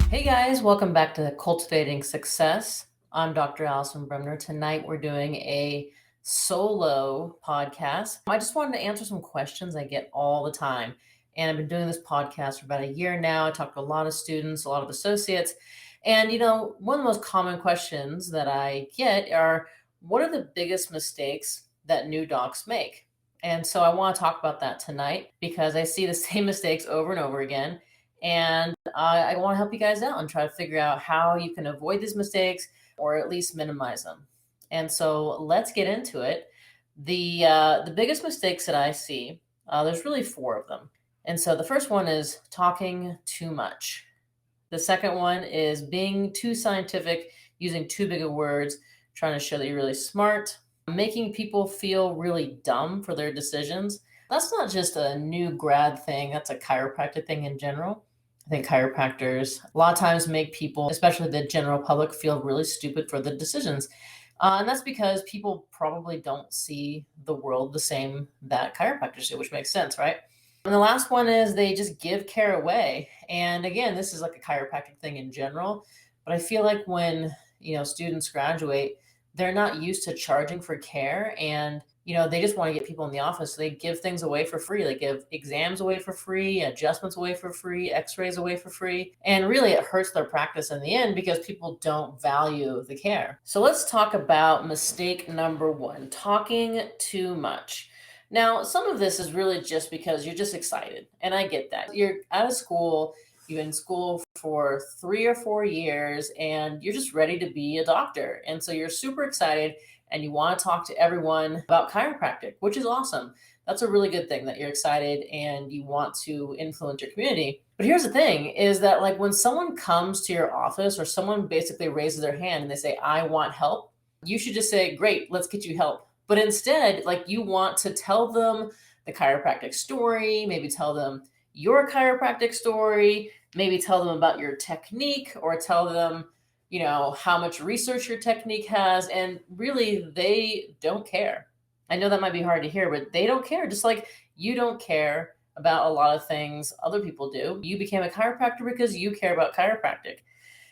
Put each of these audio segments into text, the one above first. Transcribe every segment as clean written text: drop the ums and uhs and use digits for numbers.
Hey guys, welcome back to Cultivating Success. I'm Dr. Alison Bremner. Tonight we're doing a solo podcast. I just wanted to answer some questions I get all the time. And I've been doing this podcast for about a year now. I talk to a lot of students, a lot of associates. And, one of the most common questions that I get are, what are the biggest mistakes that new docs make? And so I want to talk about that tonight because I see the same mistakes over and over again. And I want to help you guys out and try to figure out how you can avoid these mistakes or at least minimize them. And so let's get into it. The biggest mistakes that I see, there's really four of them. And so the first one is talking too much. The second one is being too scientific, using too big of words, trying to show that you're really smart, making people feel really dumb for their decisions. That's not just a new grad thing, that's a chiropractic thing in general. I think chiropractors a lot of times make people, especially the general public, feel really stupid for the decisions. And that's because people probably don't see the world the same that chiropractors do, which makes sense, right? And the last one is they just give care away. And again, this is like a chiropractic thing in general, but I feel like when, students graduate, they're not used to charging for care, and they just want to get people in the office. So they give things away for free. They give exams away for free, adjustments away for free, x-rays away for free. And really it hurts their practice in the end because people don't value the care. So let's talk about mistake number one, talking too much. Now, some of this is really just because you're just excited. And I get that. You're out of school, you've been in school for 3 or 4 years, and you're just ready to be a doctor. And so you're super excited and you want to talk to everyone about chiropractic, which is awesome. That's a really good thing that you're excited and you want to influence your community. But here's the thing is that like when someone comes to your office or someone basically raises their hand and they say, I want help, you should just say, great, let's get you help. But instead, like you want to tell them the chiropractic story, maybe tell them your chiropractic story, maybe tell them about your technique or tell them how much research your technique has. And really, they don't care. I know that might be hard to hear, but they don't care. Just like you don't care about a lot of things other people do. You became a chiropractor because you care about chiropractic.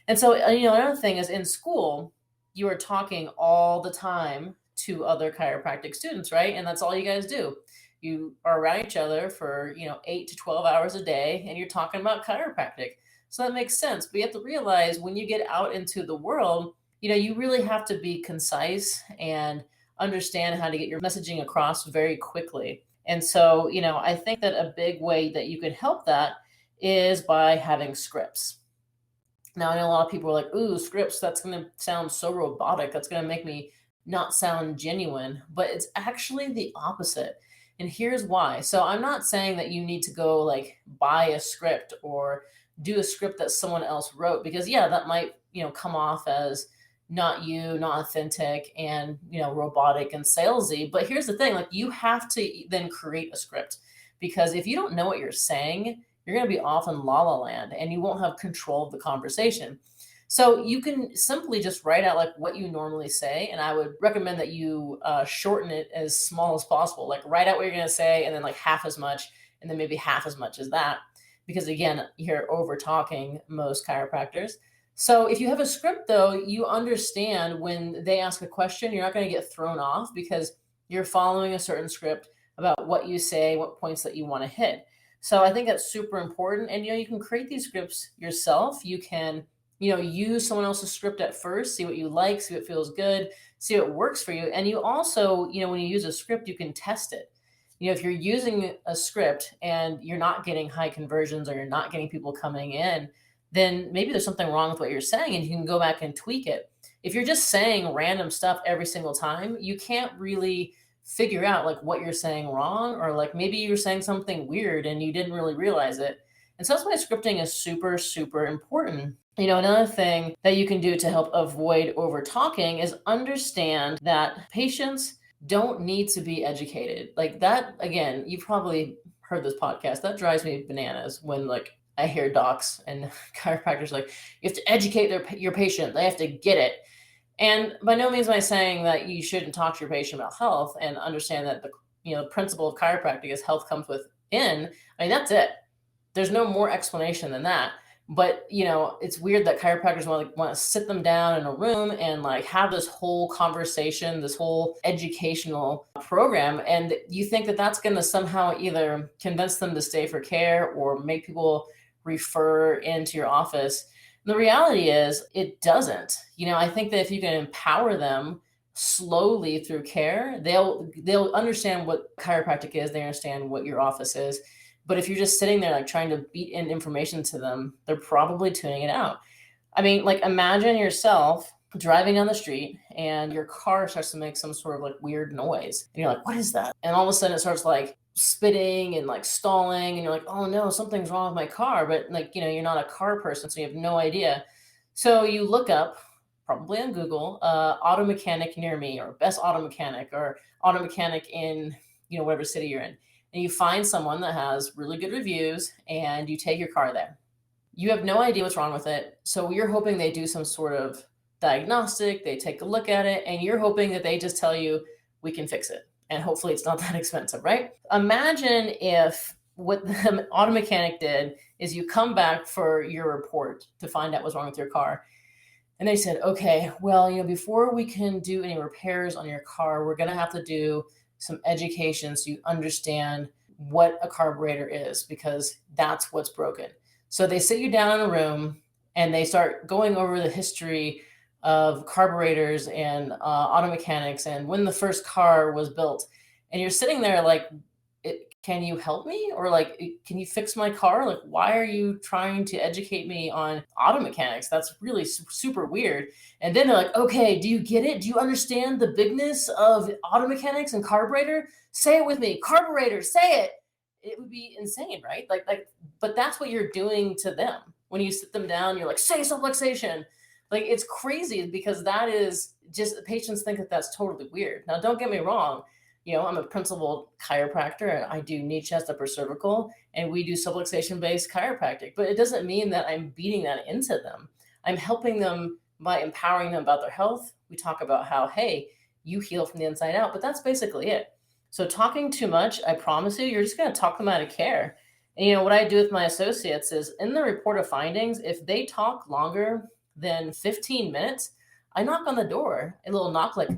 And so, another thing is in school, you are talking all the time to other chiropractic students, right? And that's all you guys do. You are around each other for, 8 to 12 hours a day, and you're talking about chiropractic. So that makes sense. But you have to realize when you get out into the world, you really have to be concise and understand how to get your messaging across very quickly. And so, I think that a big way that you can help that is by having scripts. Now, I know a lot of people are like, ooh, scripts, that's going to sound so robotic. That's going to make me not sound genuine. But it's actually the opposite. And here's why. So I'm not saying that you need to go like buy a script or do a script that someone else wrote, because yeah, that might, come off as not you, not authentic and, robotic and salesy. But here's the thing, like you have to then create a script, because if you don't know what you're saying, you're going to be off in la la land and you won't have control of the conversation. So you can simply just write out like what you normally say. And I would recommend that you shorten it as small as possible. Like write out what you're going to say and then like half as much and then maybe half as much as that. Because again, you're over talking most chiropractors. So if you have a script though, you understand when they ask a question, you're not going to get thrown off because you're following a certain script about what you say, what points that you want to hit. So I think that's super important. And, you can create these scripts yourself. You can use someone else's script at first, see what you like, see what feels good, see what works for you. And you also, when you use a script, you can test it. If you're using a script and you're not getting high conversions or you're not getting people coming in, then maybe there's something wrong with what you're saying and you can go back and tweak it. If you're just saying random stuff every single time, you can't really figure out like what you're saying wrong, or like maybe you're saying something weird and you didn't really realize it. And so that's why scripting is super, super important. Another thing that you can do to help avoid over talking is understand that patients don't need to be educated. Like that, again, you've probably heard this podcast. That drives me bananas when like I hear docs and chiropractors like, you have to educate your patient. They have to get it. And by no means am I saying that you shouldn't talk to your patient about health and understand that the principle of chiropractic is health comes within. I mean, that's it. There's no more explanation than that. But it's weird that chiropractors want to sit them down in a room and like have this whole conversation, this whole educational program, and you think that that's going to somehow either convince them to stay for care or make people refer into your office. The reality is it doesn't. I think that if you can empower them slowly through care, they'll understand what chiropractic is, they understand what your office is. But if you're just sitting there like trying to beat in information to them, they're probably tuning it out. I mean, like imagine yourself driving down the street and your car starts to make some sort of like weird noise. And you're like, what is that? And all of a sudden it starts like spitting and like stalling. And you're like, oh no, something's wrong with my car. But like, you're not a car person, so you have no idea. So you look up, probably on Google, auto mechanic near me, or best auto mechanic, or auto mechanic in, whatever city you're in. And you find someone that has really good reviews and you take your car there. You have no idea what's wrong with it. So you're hoping they do some sort of diagnostic, they take a look at it, and you're hoping that they just tell you, we can fix it. And hopefully it's not that expensive, right? Imagine if what the auto mechanic did is you come back for your report to find out what's wrong with your car. And they said, okay, well, before we can do any repairs on your car, we're going to have to do some education so you understand what a carburetor is, because that's what's broken. So they sit you down in a room and they start going over the history of carburetors and auto mechanics and when the first car was built. And you're sitting there like, can you help me? Or like, can you fix my car? Like, why are you trying to educate me on auto mechanics? That's really super weird. And then they're like, okay, do you get it? Do you understand the bigness of auto mechanics and carburetor? Say it with me, carburetor, say it. It would be insane, right? But that's what you're doing to them. When you sit them down, you're like, say subluxation. Like, it's crazy because that is just, patients think that that's totally weird. Now, don't get me wrong. I'm a principal chiropractor and I do knee, chest, upper cervical, and we do subluxation based chiropractic, but it doesn't mean that I'm beating that into them. I'm helping them by empowering them about their health. We talk about how, hey, you heal from the inside out, but that's basically it. So talking too much, I promise you're just going to talk them out of care. And what I do with my associates is in the report of findings, if they talk longer than 15 minutes, I knock on the door, a little knock like,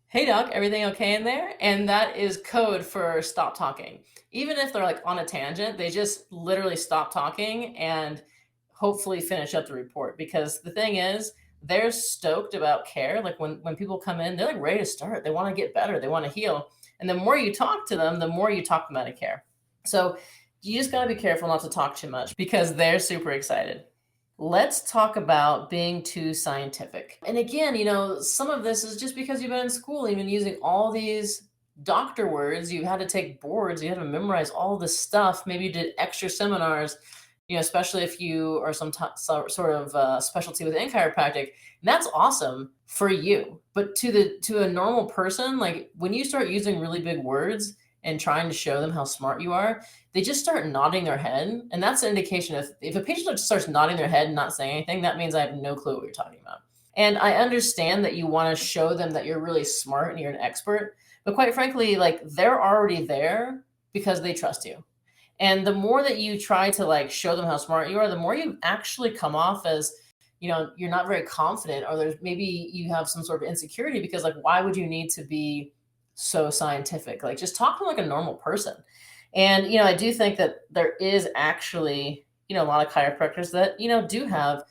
hey doc, everything okay in there? And that is code for stop talking. Even if they're like on a tangent, they just literally stop talking and hopefully finish up the report. Because the thing is, they're stoked about care. Like when people come in, they're like ready to start. They want to get better. They want to heal. And the more you talk to them, the more you talk them out of care. So you just got to be careful not to talk too much because they're super excited. Let's talk about being too scientific. And again, some of this is just because you've been in school, you've been using all these doctor words, you had to take boards, you had to memorize all this stuff. Maybe you did extra seminars, especially if you are some sort of specialty within chiropractic. And that's awesome for you. But to a normal person, like when you start using really big words and trying to show them how smart you are, they just start nodding their head. And that's an indication if a patient just starts nodding their head and not saying anything, that means I have no clue what you're talking about. And I understand that you want to show them that you're really smart and you're an expert, but quite frankly, like they're already there because they trust you. And the more that you try to like show them how smart you are, the more you actually come off as, you're not very confident, or there's maybe you have some sort of insecurity because like, why would you need to be so scientific? Like just talk to them like a normal person. And, I do think that there is actually, a lot of chiropractors that, do have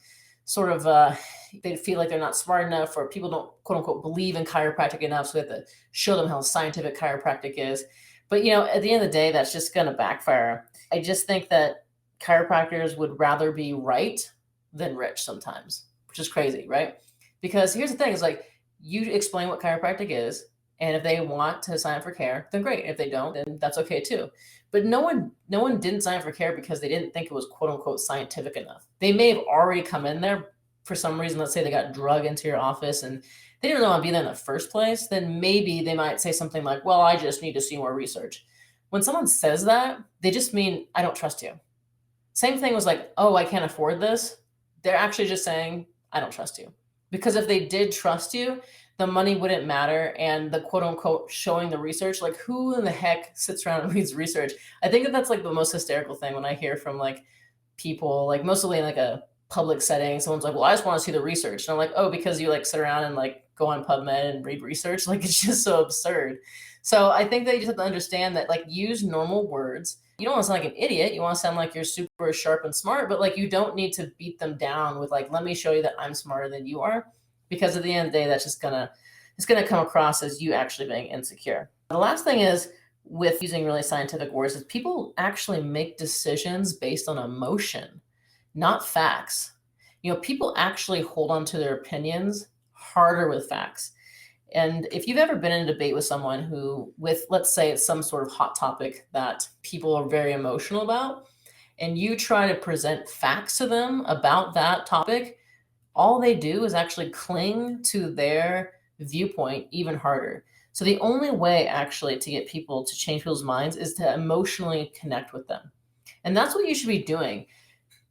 sort of, they feel like they're not smart enough, or people don't quote unquote believe in chiropractic enough. So we have to show them how scientific chiropractic is. But, at the end of the day, that's just going to backfire. I just think that chiropractors would rather be right than rich sometimes, which is crazy, right? Because here's the thing, is like you explain what chiropractic is. And if they want to sign up for care, then great. If they don't, then that's okay too. But no one didn't sign up for care because they didn't think it was quote unquote scientific enough. They may have already come in there for some reason. Let's say they got drug into your office and they didn't really want to be there in the first place. Then maybe they might say something like, well, I just need to see more research. When someone says that, they just mean, I don't trust you. Same thing was like, oh, I can't afford this. They're actually just saying, I don't trust you. Because if they did trust you, the money wouldn't matter. And the quote unquote showing the research, like who in the heck sits around and reads research? I think that's like the most hysterical thing when I hear from like people, like mostly in like a public setting, someone's like, well, I just want to see the research. And I'm like, oh, because you like sit around and like go on PubMed and read research. Like it's just so absurd. So I think that you just have to understand that, like, use normal words. You don't want to sound like an idiot. You want to sound like you're super sharp and smart, but like you don't need to beat them down with like, let me show you that I'm smarter than you are. Because at the end of the day, that's just it's gonna come across as you actually being insecure. The last thing is, with using really scientific words, is people actually make decisions based on emotion, not facts. People actually hold on to their opinions harder with facts. And if you've ever been in a debate with someone who, with, let's say it's some sort of hot topic that people are very emotional about, and you try to present facts to them about that topic, all they do is actually cling to their viewpoint even harder. So the only way actually to get people to change people's minds is to emotionally connect with them. And that's what you should be doing.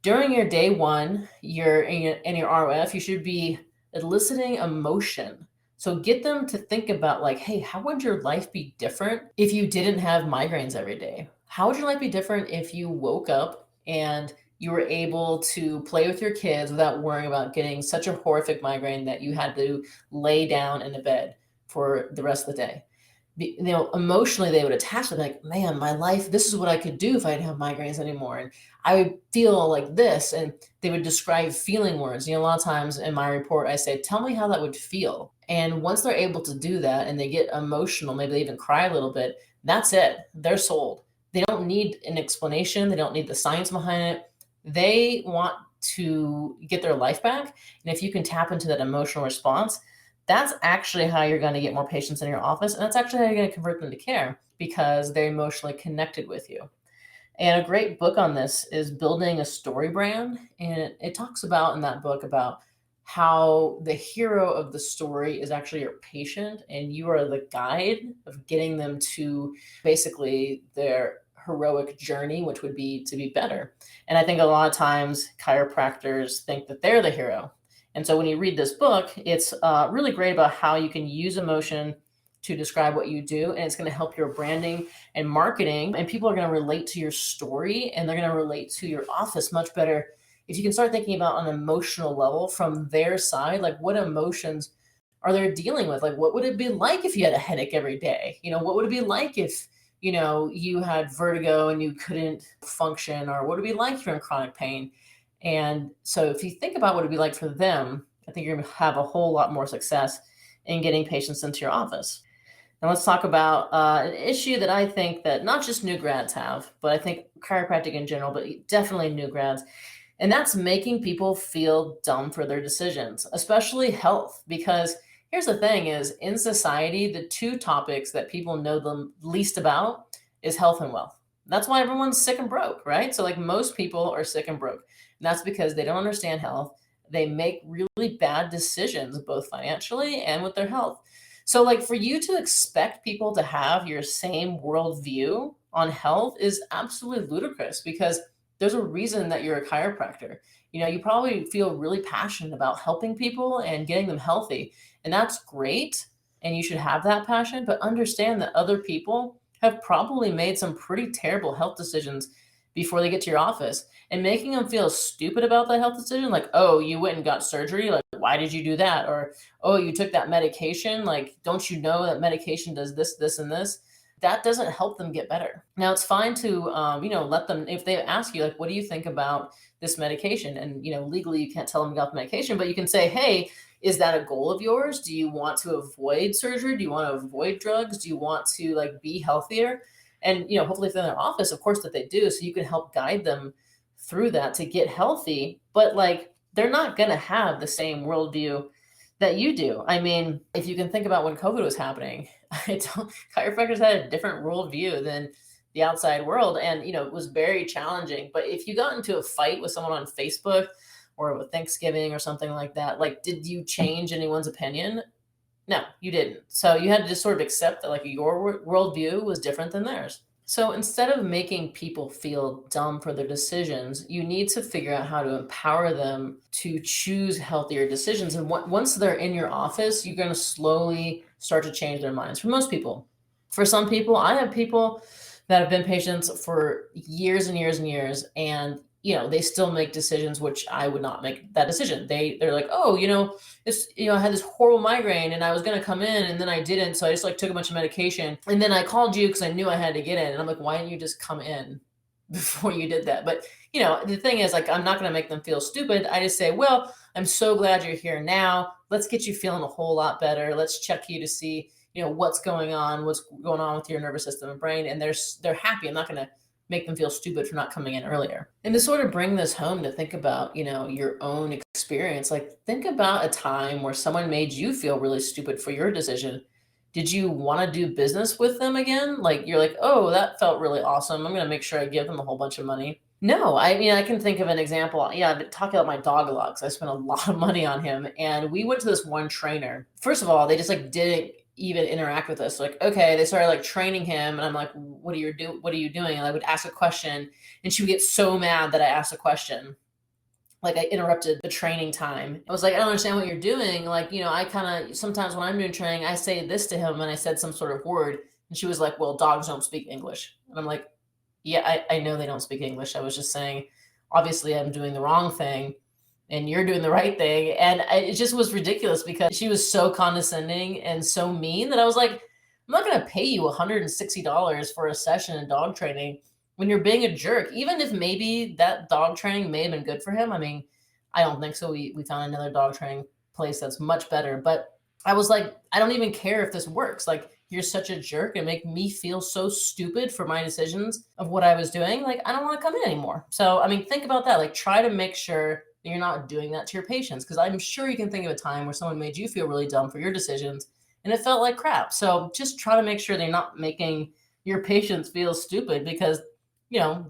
During your day one, in your ROF, you should be eliciting emotion. So get them to think about like, hey, how would your life be different if you didn't have migraines every day? How would your life be different if you woke up and you were able to play with your kids without worrying about getting such a horrific migraine that you had to lay down in a bed for the rest of the day? Emotionally, they would attach to like, man, my life, this is what I could do if I didn't have migraines anymore. And I would feel like this. And they would describe feeling words. A lot of times in my report, I say, tell me how that would feel. And once they're able to do that and they get emotional, maybe they even cry a little bit, that's it. They're sold. They don't need an explanation. They don't need the science behind it. They want to get their life back. And if you can tap into that emotional response, that's actually how you're going to get more patients in your office. And that's actually how you're going to convert them to care, because they're emotionally connected with you. And a great book on this is Building a StoryBrand. And it talks about in that book about how the hero of the story is actually your patient, and you are the guide of getting them to basically their heroic journey, which would be to be better. And I think a lot of times chiropractors think that they're the hero. And so when you read this book, it's really great about how you can use emotion to describe what you do. And it's going to help your branding and marketing. And people are going to relate to your story, and they're going to relate to your office much better if you can start thinking about an emotional level from their side. Like, what emotions are they dealing with? Like, what would it be like if you had a headache every day? What would it be like if, you had vertigo and you couldn't function? Or what would it be like if you're in chronic pain? And so if you think about what it'd be like for them, I think you're going to have a whole lot more success in getting patients into your office. Now let's talk about an issue that I think that not just new grads have, but I think chiropractic in general, but definitely new grads. And that's making people feel dumb for their decisions, especially health. Because here's the thing is, in society, the two topics that people know the least about is health and wealth. That's why everyone's sick and broke, right? So like most people are sick and broke. And that's because they don't understand health. They make really bad decisions, both financially and with their health. So like, for you to expect people to have your same worldview on health is absolutely ludicrous, because there's a reason that you're a chiropractor. You probably feel really passionate about helping people and getting them healthy. And that's great. And you should have that passion, but understand that other people have probably made some pretty terrible health decisions before they get to your office, and making them feel stupid about that health decision. Like, oh, you went and got surgery. Like, why did you do that? Or, oh, you took that medication. Like, don't you know that medication does this, this, and this? That doesn't help them get better. Now, it's fine to, let them, if they ask you, like, what do you think about this medication? And, legally you can't tell them about the medication, but you can say, hey, is that a goal of yours? Do you want to avoid surgery? Do you want to avoid drugs? Do you want to like be healthier? And, hopefully if they're in their office, of course that they do. So you can help guide them through that to get healthy. But like, they're not going to have the same worldview that you do. I mean, if you can think about when COVID was happening, chiropractors had a different worldview than the outside world. And, it was very challenging. But if you got into a fight with someone on Facebook or with Thanksgiving or something like that, like, did you change anyone's opinion? No, you didn't. So you had to just sort of accept that like your worldview was different than theirs. So instead of making people feel dumb for their decisions, you need to figure out how to empower them to choose healthier decisions. And once they're in your office, you're going to slowly start to change their minds. For most people. For some people, I have people that have been patients for years and years and years, and they still make decisions which I would not make that decision. They're like, oh, I had this horrible migraine and I was going to come in and then I didn't. So I just like took a bunch of medication and then I called you because I knew I had to get in. And I'm like, why didn't you just come in before you did that? But the thing is, like, I'm not going to make them feel stupid. I just say, well, I'm so glad you're here now. Let's get you feeling a whole lot better. Let's check you to see, what's going on with your nervous system and brain. And they're happy. I'm not going to make them feel stupid for not coming in earlier. And to sort of bring this home, to think about, your own experience, like think about a time where someone made you feel really stupid for your decision. Did you want to do business with them again? Like, you're like, oh, that felt really awesome. I'm going to make sure I give them a whole bunch of money. No, I mean, I can think of an example. Yeah, I've been talking about my dog a lot because I spent a lot of money on him. And we went to this one trainer. First of all, they just like didn't even interact with us. Like, okay, they started like training him. And I'm like, what are you doing? And I would ask a question and she would get so mad that I asked a question. Like, I interrupted the training time. I was like, I don't understand what you're doing. Like, I kind of, sometimes when I'm doing training, I say this to him and I said some sort of word. And she was like, well, dogs don't speak English. And I'm like, yeah, I know they don't speak English. I was just saying, obviously I'm doing the wrong thing and you're doing the right thing. And it just was ridiculous because she was so condescending and so mean that I was like, I'm not going to pay you $160 for a session in dog training when you're being a jerk, even if maybe that dog training may have been good for him. I mean, I don't think so. We found another dog training place that's much better, but I was like, I don't even care if this works. Like, you're such a jerk and make me feel so stupid for my decisions of what I was doing. Like, I don't want to come in anymore. So, I mean, think about that. Like, try to make sure that you're not doing that to your patients, because I'm sure you can think of a time where someone made you feel really dumb for your decisions and it felt like crap. So just try to make sure they're not making your patients feel stupid, because,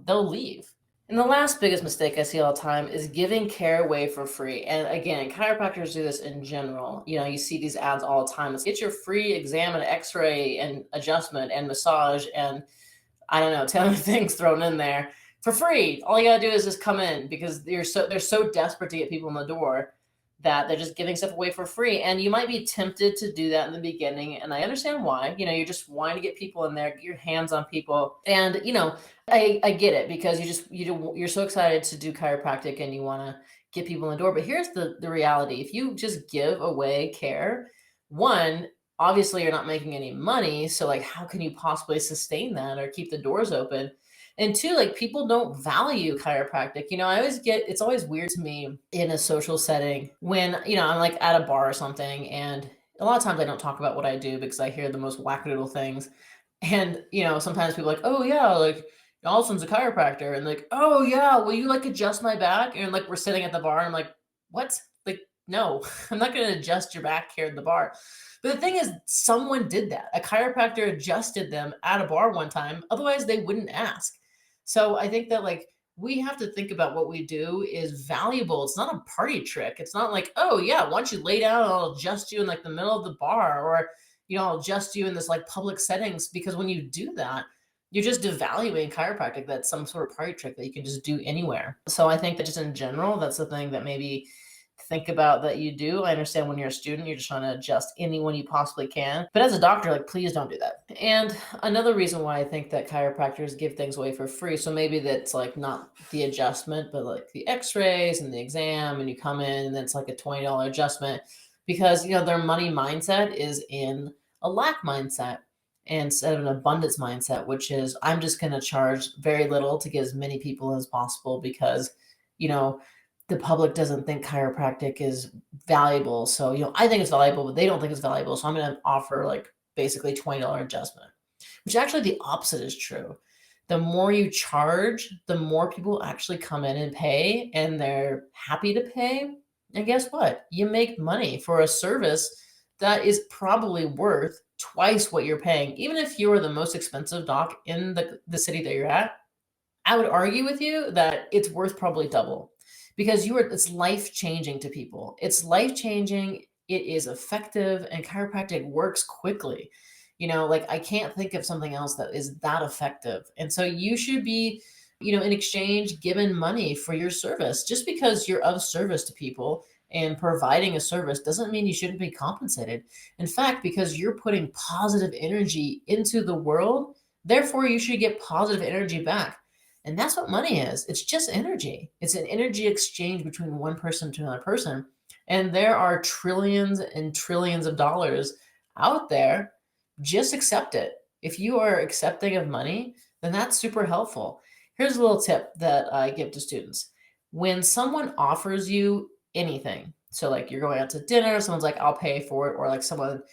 they'll leave. And the last biggest mistake I see all the time is giving care away for free. And again, chiropractors do this in general. You see these ads all the time. It's get your free exam and x-ray and adjustment and massage and I don't know, 10 other things thrown in there for free. All you gotta do is just come in, because they're so desperate to get people in the door that they're just giving stuff away for free. And you might be tempted to do that in the beginning. And I understand why. You're just wanting to get people in there, get your hands on people. And, I get it, because you're so excited to do chiropractic and you want to get people in the door. But here's the reality. If you just give away care, one, obviously you're not making any money. So like, how can you possibly sustain that or keep the doors open? And two, like, people don't value chiropractic. It's always weird to me in a social setting when, I'm like at a bar or something. And a lot of times I don't talk about what I do because I hear the most wackadoodle things. And, sometimes people are like, oh yeah, like Alison's a chiropractor. And like, oh yeah, will you like adjust my back? And like, we're sitting at the bar and I'm like, what? Like, no, I'm not going to adjust your back here at the bar. But the thing is, someone did that. A chiropractor adjusted them at a bar one time. Otherwise they wouldn't ask. So I think that, like, we have to think about what we do is valuable. It's not a party trick. It's not like, oh yeah, why don't you lay down and I'll adjust you in like the middle of the bar, or, I'll adjust you in this like public settings. Because when you do that, you're just devaluing chiropractic. That's some sort of party trick that you can just do anywhere. So I think that just in general, that's the thing that maybe think about that you do. I understand when you're a student, you're just trying to adjust anyone you possibly can. But as a doctor, like, please don't do that. And another reason why I think that chiropractors give things away for free, so maybe that's like not the adjustment, but like the x-rays and the exam, and you come in and then it's like a $20 adjustment, because, their money mindset is in a lack mindset instead of an abundance mindset, which is, I'm just going to charge very little to get as many people as possible, because, the public doesn't think chiropractic is valuable. So, I think it's valuable, but they don't think it's valuable. So I'm going to offer like basically $20 adjustment, which actually the opposite is true. The more you charge, the more people actually come in and pay, and they're happy to pay. And guess what? You make money for a service that is probably worth twice what you're paying. Even if you're the most expensive doc in the city that you're at, I would argue with you that it's worth probably double, because it's life-changing to people. It's life-changing. It is effective, and chiropractic works quickly. Like, I can't think of something else that is that effective. And so you should be, in exchange, given money for your service. Just because you're of service to people and providing a service doesn't mean you shouldn't be compensated. In fact, because you're putting positive energy into the world, therefore you should get positive energy back. And that's what money is. It's just energy. It's an energy exchange between one person to another person. And there are trillions and trillions of dollars out there. Just accept it. If you are accepting of money, then that's super helpful. Here's a little tip that I give to students. When someone offers you anything, so like you're going out to dinner, someone's like, I'll pay for it, or like someone,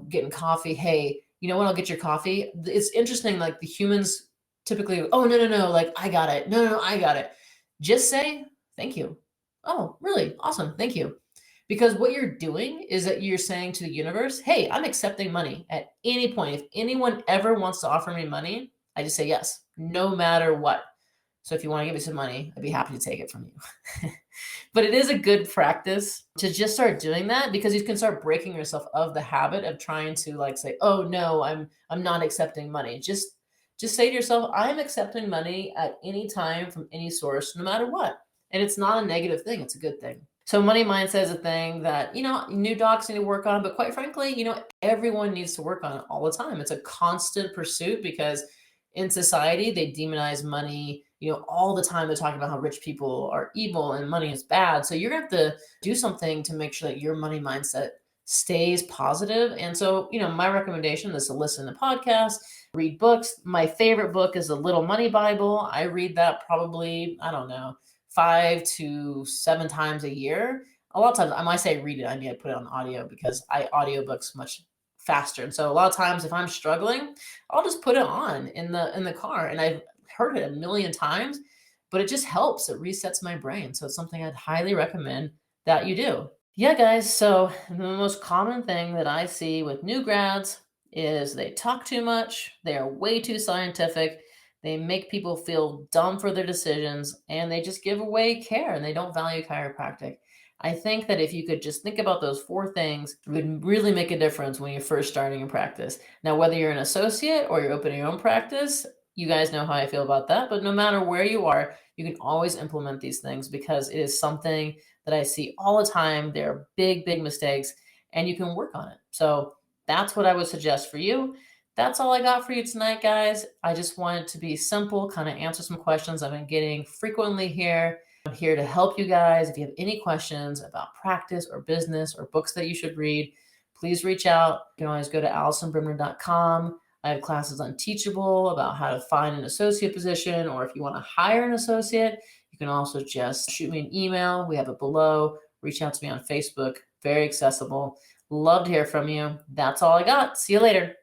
getting coffee, hey, you know what, I'll get your coffee. It's interesting, like the humans typically, oh, no, no, no, like I got it. No, no, no, I got it. Just say, thank you. Oh, really? Awesome. Thank you. Because what you're doing is that you're saying to the universe, hey, I'm accepting money at any point. If anyone ever wants to offer me money, I just say yes, no matter what. So if you want to give me some money, I'd be happy to take it from you. But it is a good practice to just start doing that, because you can start breaking yourself of the habit of trying to like say, oh no, I'm not accepting money. Just say to yourself, I'm accepting money at any time from any source, no matter what. And it's not a negative thing, it's a good thing. So money mindset is a thing that, new docs need to work on, but quite frankly, everyone needs to work on it all the time. It's a constant pursuit, because in society, they demonize money, all the time. They're talking about how rich people are evil and money is bad. So you're going to have to do something to make sure that your money mindset stays positive. And so, my recommendation is to listen to podcasts, read books. My favorite book is The Little Money Bible. I read that probably, I don't know, 5 to 7 times a year. A lot of times, when I say read it, I mean I put it on audio, because I audiobooks much faster. And so a lot of times if I'm struggling, I'll just put it on in the car. And I've heard it a million times, but it just helps. It resets my brain. So it's something I'd highly recommend that you do. Yeah, guys. So the most common thing that I see with new grads is they talk too much. They are way too scientific. They make people feel dumb for their decisions, and they just give away care, and they don't value chiropractic. I think that if you could just think about those 4 things, it would really make a difference when you're first starting in practice. Now, whether you're an associate or you're opening your own practice, you guys know how I feel about that. But no matter where you are, you can always implement these things, because it is something that I see all the time. They're big, big mistakes, and you can work on it. So that's what I would suggest for you. That's all I got for you tonight, guys. I just wanted to be simple, kind of answer some questions I've been getting frequently here. I'm here to help you guys. If you have any questions about practice or business or books that you should read, please reach out. You can always go to AlisonBremner.com. I have classes on Teachable about how to find an associate position, or if you want to hire an associate, you can also just shoot me an email. We have it below. Reach out to me on Facebook. Very accessible. Love to hear from you. That's all I got. See you later.